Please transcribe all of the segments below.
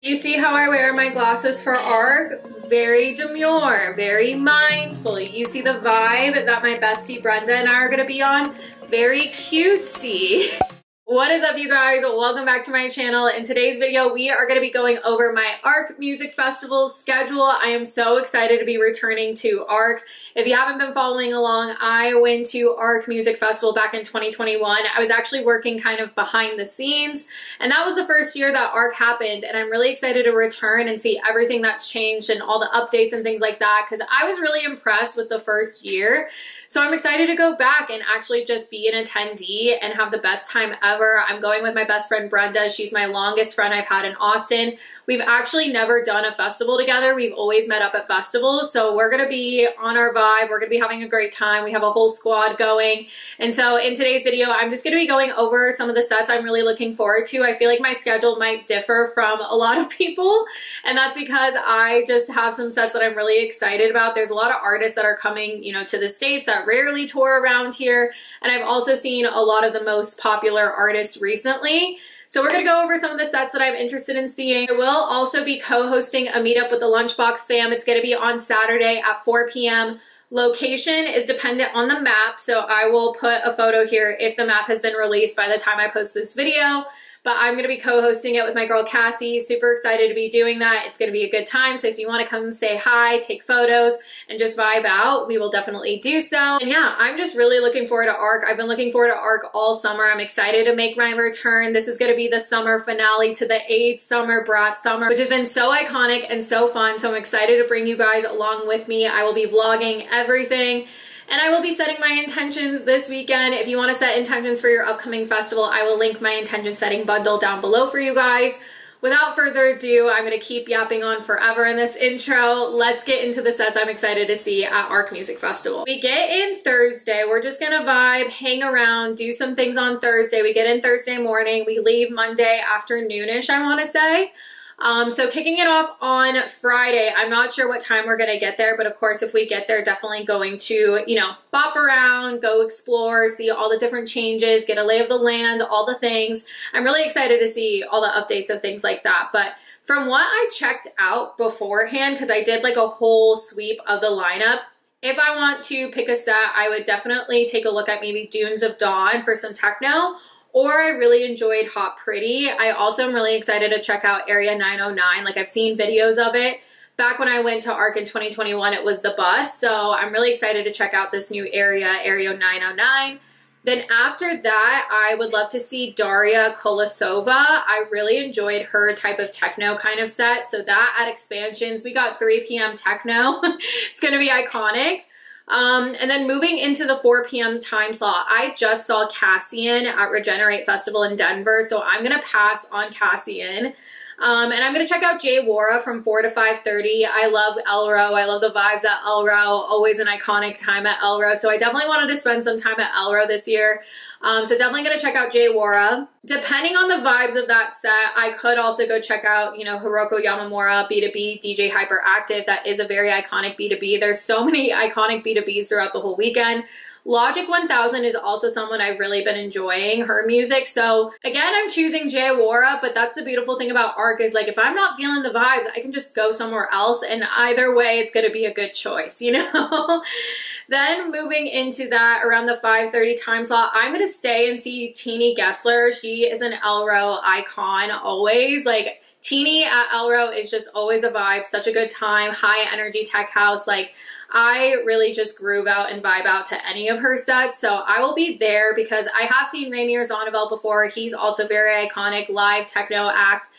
You see how I wear my glasses for ARC? Very demure, very mindful. You see the vibe that my bestie Brenda and I are gonna be on? Very cutesy. What is up, you guys? Welcome back to my channel. In today's video, we are going to be going over my ARC Music Festival schedule. I am so excited to be returning to ARC. If you haven't been following along, I went to ARC Music Festival back in 2021. I was actually working kind of behind the scenes, and that was the first year that ARC happened, and I'm really excited to return and see everything that's changed and all the updates and things like that, because I was really impressed with the first year. So I'm excited to go back and actually just be an attendee and have the best time ever. I'm going with my best friend Brenda. She's my longest friend I've had in Austin. We've actually never done a festival together. We've always met up at festivals. So we're gonna be on our vibe. We're gonna be having a great time. We have a whole squad going. And so in today's video, I'm just gonna be going over some of the sets I'm really looking forward to. I feel like my schedule might differ from a lot of people, and that's because I just have some sets that I'm really excited about. There's a lot of artists that are coming, to the States that rarely tour around here, and I've also seen a lot of the most popular artists recently. So we're gonna go over some of the sets that I'm interested in seeing. I will also be co-hosting a meetup with the Lunchbox fam. It's gonna be on Saturday at 4 p.m. Location is dependent on the map, so I will put a photo here if the map has been released by the time I post this video. But I'm going to be co-hosting it with my girl Cassie. Super excited to be doing that. It's going to be a good time. So if you want to come say hi, take photos, and just vibe out, we will definitely do so. And yeah, I'm just really looking forward to ARC. I've been looking forward to ARC all summer. I'm excited to make my return. This is going to be the summer finale to the 8th Summer Brat Summer, which has been so iconic and so fun. So I'm excited to bring you guys along with me. I will be vlogging everything. And I will be setting my intentions this weekend. If you want to set intentions for your upcoming festival, I will link my intention setting bundle down below for you guys. Without further ado, I'm going to keep yapping on forever in this intro. Let's get into the sets I'm excited to see at ARC Music Festival. We get in Thursday. We're just going to vibe, hang around, do some things on Thursday. We get in Thursday morning. We leave Monday afternoonish, I want to say. So kicking it off on Friday, I'm not sure what time we're going to get there, but of course, if we get there, definitely going to, bop around, go explore, see all the different changes, get a lay of the land, all the things. I'm really excited to see all the updates of things like that. But from what I checked out beforehand, because I did like a whole sweep of the lineup, if I want to pick a set, I would definitely take a look at maybe Dunes of Dawn for some techno. Or I really enjoyed Hot Pretty. I also am really excited to check out Area 909. Like, I've seen videos of it. Back when I went to ARC in 2021, it was the bus. So I'm really excited to check out this new area, Area 909. Then after that, I would love to see Daria Kolosova. I really enjoyed her type of techno kind of set. So that at Expansions, we got 3 p.m. techno. It's going to be iconic. And then moving into the 4 p.m. time slot, I just saw Cassian at Regenerate Festival in Denver, so I'm going to pass on Cassian. And I'm going to check out Jay Wara from 4 to 5:30. I love Elro. I love the vibes at Elro. Always an iconic time at Elro. So I definitely wanted to spend some time at Elro this year. So definitely going to check out Jay Wara. Depending on the vibes of that set, I could also go check out, Hiroko Yamamura, B2B, DJ Hyperactive. That is a very iconic B2B. There's so many iconic B2Bs throughout the whole weekend. Logic 1000 is also someone I've really been enjoying her music. So again, I'm choosing Jay Wara, but that's the beautiful thing about ARC is like, if I'm not feeling the vibes, I can just go somewhere else. And either way, it's going to be a good choice, Then moving into that around the 5:30 time slot, I'm going to stay and see Teeny Gessler. She is an Elro icon always. Like, Teeny at Elro is just always a vibe, such a good time, high energy tech house. Like, I really just groove out and vibe out to any of her sets. So I will be there because I have seen Rainier Zonnevel before. He's also very iconic live techno act.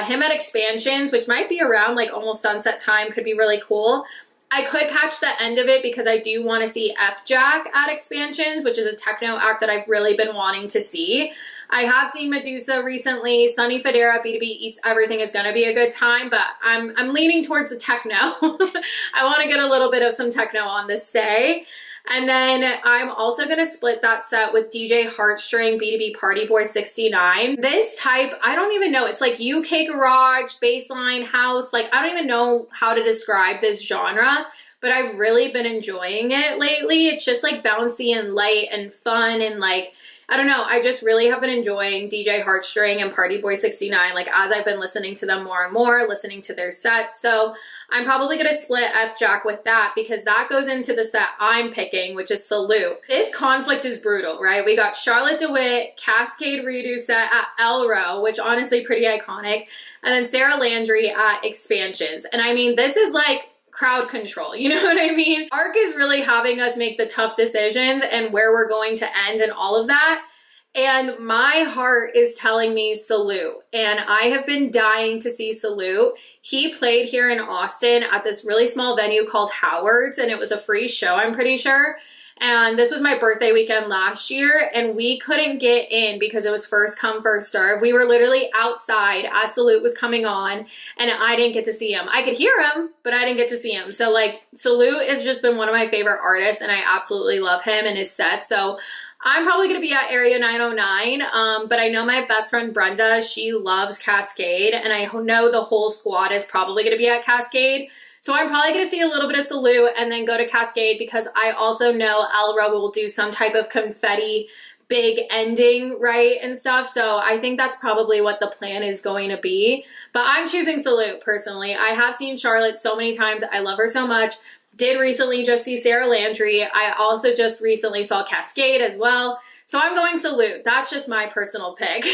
Him at Expansions, which might be around like almost sunset time, could be really cool. I could catch the end of it because I do want to see F-Jack at Expansions, which is a techno act that I've really been wanting to see. I have seen Medusa recently. Sunny Federa, B2B Eats Everything is going to be a good time, but I'm leaning towards the techno. I want to get a little bit of some techno on this day. And then I'm also going to split that set with DJ Heartstring, B2B Party Boy 69. This type, I don't even know. It's like UK garage, bassline house. Like, I don't even know how to describe this genre, but I've really been enjoying it lately. It's just like bouncy and light and fun and like, I don't know, I just really have been enjoying DJ Heartstring and Party Boy 69, like as I've been listening to them more and more, listening to their sets. So I'm probably gonna split F Jack with that because that goes into the set I'm picking, which is Salute. This conflict is brutal, right? We got Charlotte DeWitt, Cascade redo set at Elro, which honestly pretty iconic, and then Sarah Landry at Expansions. And I mean, this is like crowd control, you know what I mean? ARC is really having us make the tough decisions and where we're going to end and all of that. And my heart is telling me Salute. And I have been dying to see Salute. He played here in Austin at this really small venue called Howard's, and it was a free show, I'm pretty sure. And this was my birthday weekend last year, and we couldn't get in because it was first come, first serve. We were literally outside as Salute was coming on, and I didn't get to see him. I could hear him, but I didn't get to see him. So like, Salute has just been one of my favorite artists, and I absolutely love him and his set. So I'm probably gonna be at Area 909, but I know my best friend Brenda, she loves Cascade, and I know the whole squad is probably gonna be at Cascade. So I'm probably gonna see a little bit of Salute and then go to Cascade because I also know Elro will do some type of confetti big ending, right, and stuff. So I think that's probably what the plan is going to be. But I'm choosing Salute personally. I have seen Charlotte so many times. I love her so much. Did recently just see Sarah Landry. I also just recently saw Cascade as well. So I'm going Salute. That's just my personal pick.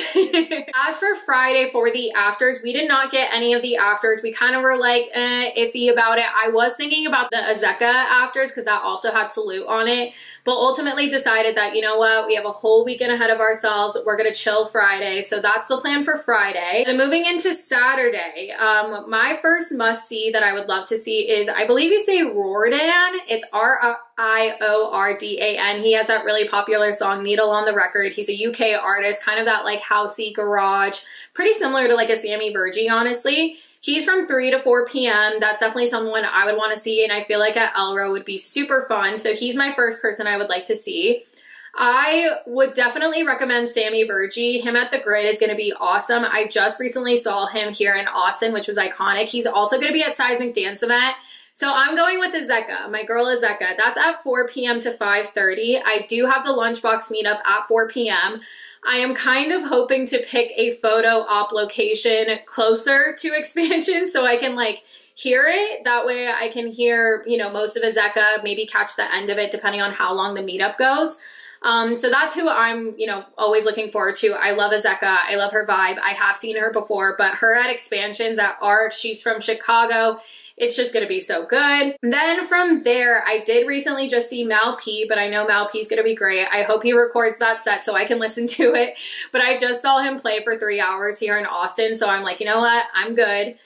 As for Friday for the afters, we did not get any of the afters. We kind of were like iffy about it. I was thinking about the Azeka afters because that also had Salute on it, but ultimately decided that, you know what, we have a whole weekend ahead of ourselves. We're gonna chill Friday. So that's the plan for Friday. Then moving into Saturday, my first must-see that I would love to see is, I believe you say Riordan. It's Riordan. He has that really popular song, Needle on the Record. He's a UK artist, kind of that like housey garage, pretty similar to like a Sammy Virgie, honestly. He's from 3 to 4 p.m. That's definitely someone I would want to see, and I feel like at Elro would be super fun. So he's my first person I would like to see. I would definitely recommend Sammy Virgie. Him at the Grid is going to be awesome. I just recently saw him here in Austin, which was iconic. He's also going to be at Seismic Dance Event. So I'm going with Azeka, my girl Azeka. That's at 4 p.m. to 5:30. I do have the Lunchbox meetup at 4 p.m. I am kind of hoping to pick a photo op location closer to Expansion so I can like hear it. That way I can hear, you know, most of Azeka, maybe catch the end of it depending on how long the meetup goes. So that's who I'm, you know, always looking forward to. I love Azeka. I love her vibe. I have seen her before, but her at Expansions at ARC, she's from Chicago. It's just gonna be so good. Then from there, I did recently just see Mal P, but I know Mal P's gonna be great. I hope he records that set so I can listen to it. But I just saw him play for 3 hours here in Austin, so I'm like, you know what, I'm good.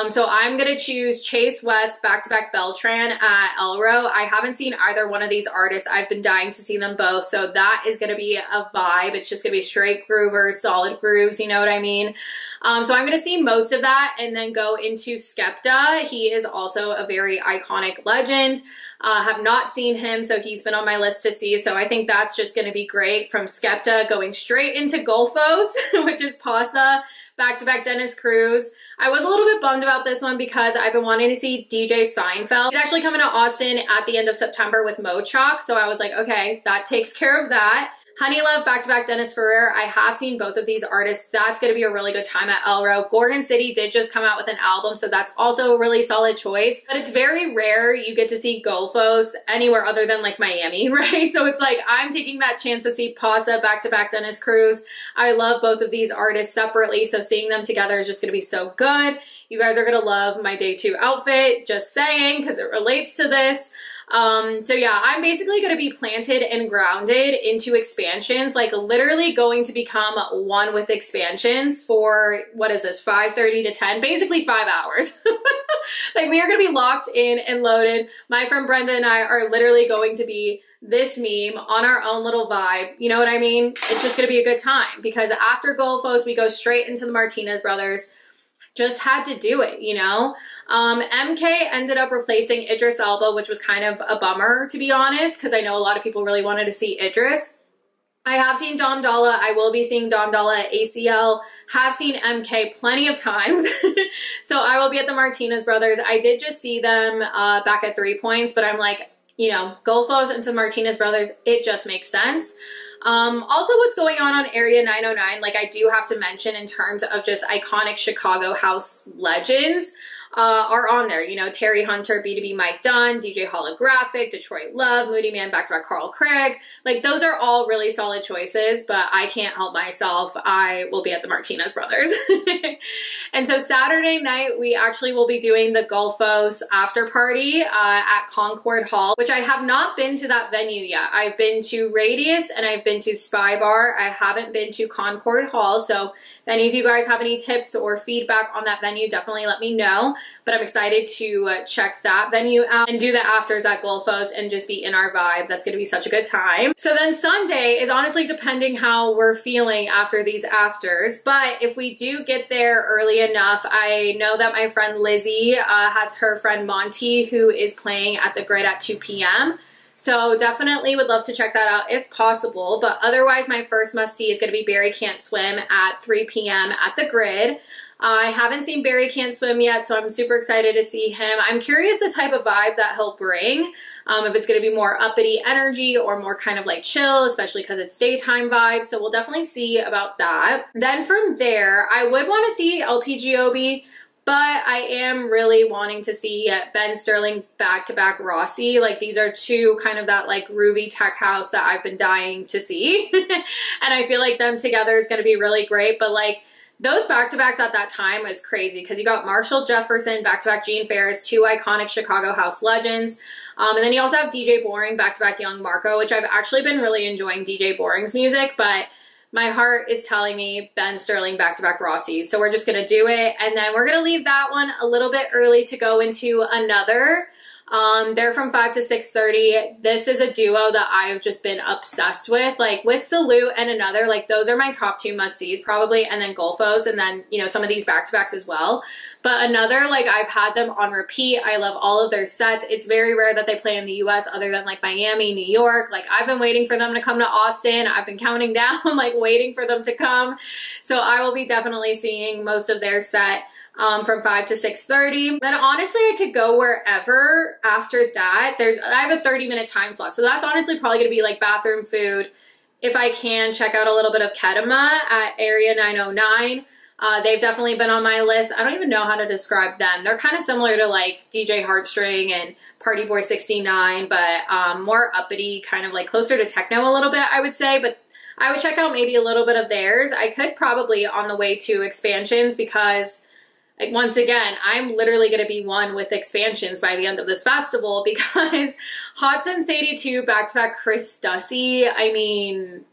So I'm gonna choose Chase West back-to-back Beltran at Elro. I haven't seen either one of these artists. I've been dying to see them both, so that is gonna be a vibe. It's just gonna be straight groovers, solid grooves, you know what I mean? So I'm gonna see most of that and then go into Skepta. He is also a very iconic legend. Have not seen him, so he's been on my list to see. So I think that's just gonna be great. From Skepta, going straight into Golfos, which is Pasa, back-to-back Dennis Cruz. I was a little bit bummed about this one because I've been wanting to see DJ Seinfeld. He's actually coming to Austin at the end of September with Mochok, so I was like, okay, that takes care of that. Honey Love, back-to-back Dennis Ferrer. I have seen both of these artists. That's gonna be a really good time at Elro. Gorgon City did just come out with an album, so that's also a really solid choice. But it's very rare you get to see Golfos anywhere other than like Miami, right? So it's like, I'm taking that chance to see Pasa, back-to-back Dennis Cruz. I love both of these artists separately, so seeing them together is just gonna be so good. You guys are gonna love my day 2 outfit, just saying, because it relates to this. So yeah, I'm basically going to be planted and grounded into Expansions, like literally going to become one with Expansions for, what is this, 5:30 to 10, basically 5 hours. Like we are going to be locked in and loaded. My friend Brenda and I are literally going to be this meme on our own little vibe. You know what I mean? It's just going to be a good time because after Golfos, we go straight into the Martinez brothers. Just had to do it, you know? MK ended up replacing Idris Elba, which was kind of a bummer, to be honest, because I know a lot of people really wanted to see Idris. I have seen Dom Dalla. I will be seeing Dom Dalla at ACL. Have seen MK plenty of times. So I will be at the Martinez brothers. I did just see them back at 3 Points, but I'm like, you know, Golfos into Martinez brothers, it just makes sense. Also what's going on Area 909, like I do have to mention in terms of just iconic Chicago house legends, are on there. You know, Terry Hunter, B2B Mike Dunn, DJ Holographic, Detroit Love, Moody Man, back to back Carl Craig. Like those are all really solid choices, but I can't help myself. I will be at the Martinez Brothers. And so Saturday night, we actually will be doing the Gulfos after party at Concord Hall, which I have not been to that venue yet. I've been to Radius and I've been to Spy Bar. I haven't been to Concord Hall. So if any of you guys have any tips or feedback on that venue, definitely let me know. But I'm excited to check that venue out and do the afters at Gulfos and just be in our vibe. That's going to be such a good time. So then Sunday is honestly depending how we're feeling after these afters. But if we do get there early enough, I know that my friend Lizzie has her friend Monty who is playing at the Grid at 2 p.m. So definitely would love to check that out if possible. But otherwise, my first must-see is going to be Barry Can't Swim at 3 p.m. at the Grid. I haven't seen Barry Can't Swim yet, so I'm super excited to see him. I'm curious the type of vibe that he'll bring. If it's going to be more uppity energy or more kind of like chill, especially because it's daytime vibe. So we'll definitely see about that. Then from there, I would want to see LPGOB, but I am really wanting to see Ben Sterling back-to-back Rossi. Like these are two kind of that like groovy tech house that I've been dying to see. And I feel like them together is going to be really great. But like those back-to-backs at that time was crazy because you got Marshall Jefferson, back-to-back Gene Ferris, two iconic Chicago house legends. And then you also have DJ Boring, back-to-back Young Marco, which I've actually been really enjoying DJ Boring's music, but my heart is telling me Ben Sterling, back-to-back Rossi. So we're just gonna do it. And then we're gonna leave that one a little bit early to go into another. They're from 5 to 6:30. This is a duo that I've just been obsessed with. Like with Salute and Another, like those are my top two must-sees probably, and then Gulfos, and then, you know, some of these back-to-backs as well. But Another, like I've had them on repeat. I love all of their sets. It's very rare that they play in the US other than like Miami, New York. Like I've been waiting for them to come to Austin. I've been counting down, like waiting for them to come. So I will be definitely seeing most of their set from 5 to 6:30. Then honestly, I could go wherever after that. I have a 30-minute time slot. So that's honestly probably gonna be like bathroom food. If I can, check out a little bit of Kedema at Area 909. They've definitely been on my list. I don't even know how to describe them. They're kind of similar to like DJ Heartstring and Party Boy 69, but more uppity, kind of like closer to techno a little bit, I would say. But I would check out maybe a little bit of theirs. I could probably on the way to Expansions because like once again, I'm literally going to be one with Expansions by the end of this festival because Hot Sense 82 back-to-back Chris Stussy, I mean,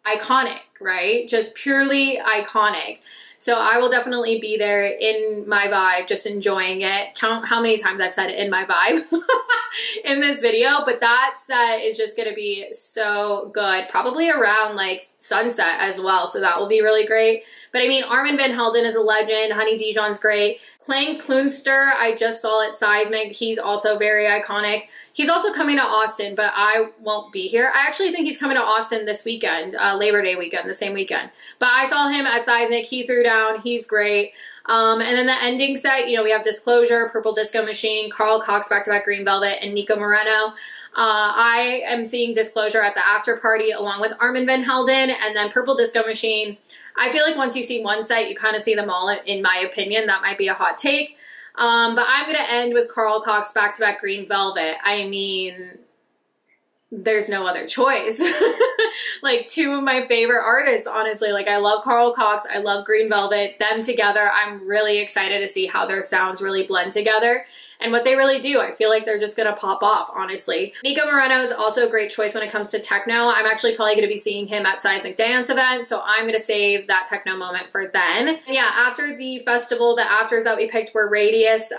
iconic, right? Just purely iconic. So I will definitely be there in my vibe, just enjoying it. Count how many times I've said it in my vibe in this video, but that set is just gonna be so good. Probably around like sunset as well, so that will be really great. But I mean, Armin van Helden is a legend. Honey Dijon's great. Clang Klunster, I just saw at Seismic. He's also very iconic. He's also coming to Austin, but I won't be here. I actually think he's coming to Austin this weekend, Labor Day weekend, the same weekend. But I saw him at Seismic. He threw down. He's great. And then the ending set, you know, we have Disclosure, Purple Disco Machine, Carl Cox, back-to-back Green Velvet, and Nico Moreno. I am seeing Disclosure at the after party along with Armin van Helden, and then Purple Disco Machine. I feel like once you see one set, you kind of see them all, in my opinion. That might be a hot take. But I'm going to end with Carl Cox, back-to-back Green Velvet. I mean, there's no other choice. Like two of my favorite artists, honestly. Like I love Carl Cox, I love Green Velvet. Them together, I'm really excited to see how their sounds really blend together and what they really do. I feel like they're just gonna pop off, honestly. Nico Moreno is also a great choice when it comes to techno. I'm actually probably gonna be seeing him at Seismic Dance event, so I'm gonna save that techno moment for then. And yeah, after the festival, the afters that we picked were Radius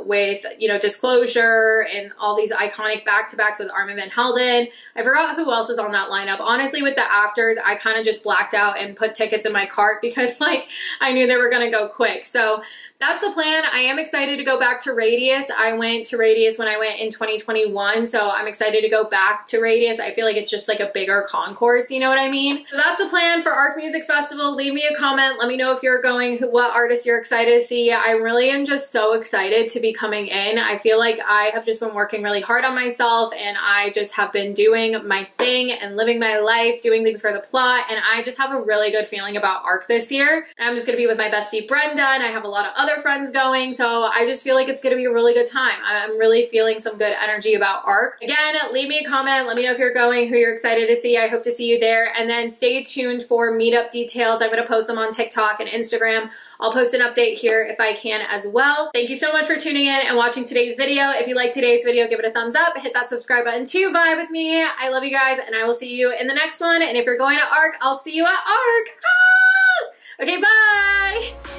with, you know, Disclosure and all these iconic back-to-backs with Armin van Helden. I forgot who else is on that lineup. Honestly, with the afters, I kind of just blacked out and put tickets in my cart because like I knew they were gonna go quick. So that's the plan. I am excited to go back to Radius. I went to Radius when I went in 2021, so I'm excited to go back to Radius. I feel like it's just like a bigger concourse, you know what I mean? So that's the plan for ARC Music Festival. Leave me a comment. Let me know if you're going, what artists you're excited to see. I really am just so excited to be coming in. I feel like I have just been working really hard on myself and I just have been been doing my thing and living my life, doing things for the plot, and I just have a really good feeling about ARC this year. And I'm just gonna be with my bestie Brenda, and I have a lot of other friends going, so I just feel like it's gonna be a really good time. I'm really feeling some good energy about ARC. Again, leave me a comment, let me know if you're going, who you're excited to see. I hope to see you there, and then stay tuned for meetup details. I'm gonna post them on TikTok and Instagram. I'll post an update here if I can as well. Thank you so much for tuning in and watching today's video. If you like today's video, give it a thumbs up, hit that subscribe button to vibe with me. I love you guys, and I will see you in the next one. And if you're going to ARC, I'll see you at ARC. Ah! Okay, bye!